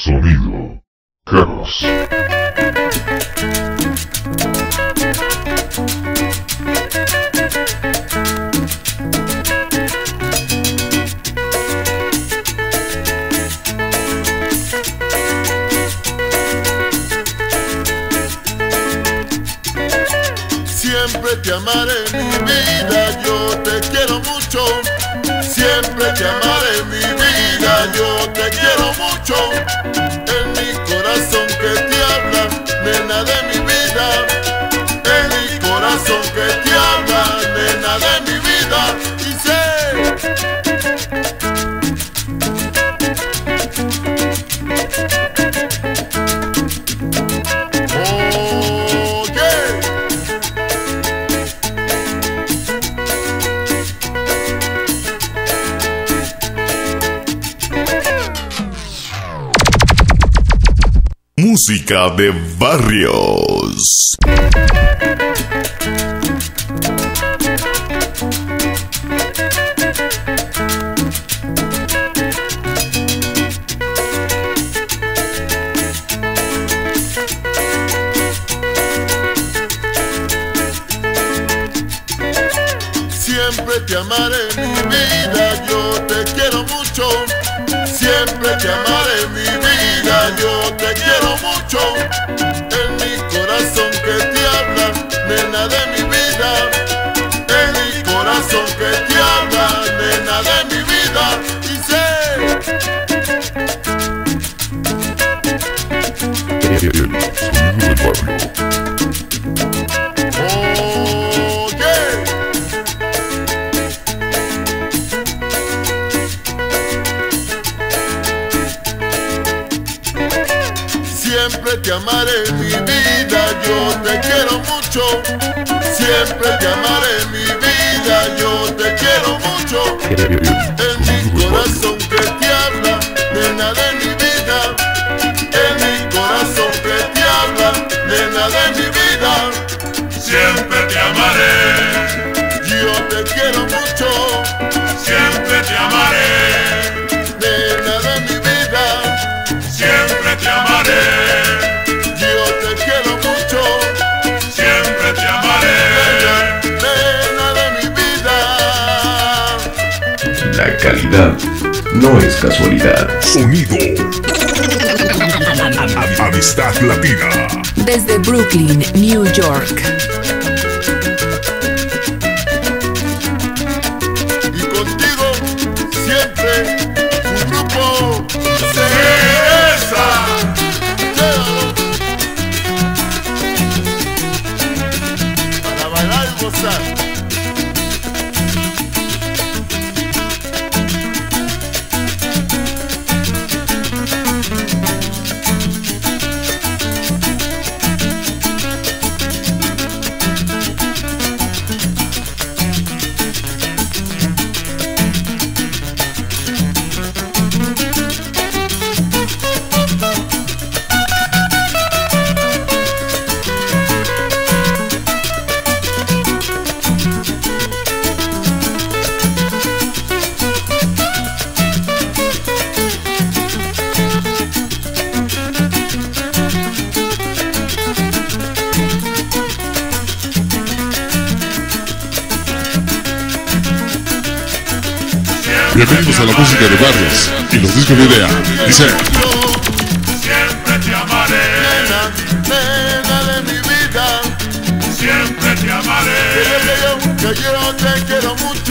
Sonido Carlos. Siempre te amaré mi vida, yo te quiero mucho. Siempre te amaré mi vida, yo te quiero mucho. En mi corazón que te habla, nena de mi vida. En mi corazón que te habla, nena de mi vida. Y sé música de barrios. siempre te amaré mi vida, yo te quiero mucho. Siempre te amaré mi vida, yo te quiero mucho. En mi corazón que te habla, nena de mi vida. En mi corazón que te habla, nena de mi vida. Y sé Sonido del barrio. siempre te amaré mi vida, yo te quiero mucho. Siempre te amaré mi vida, yo te quiero mucho. En mi corazón que te habla, nena de mi vida. En mi corazón que te habla, nena de mi vida. Siempre te amaré, yo te quiero mucho. siempre te amaré, Nena de mi vida, siempre te amaré, yo te quiero mucho. siempre te amaré. Nena de mi vida. La calidad no es casualidad. Sonido. Amistad Latina. Desde Brooklyn, New York. Y contigo siempre un grupo Cereza. Para bailar y gozar. Bienvenidos a la música de barrios y los discos de idea. Dice: Siempre te amaré, Nena de mi vida. siempre te amaré, Que yo te quiero mucho.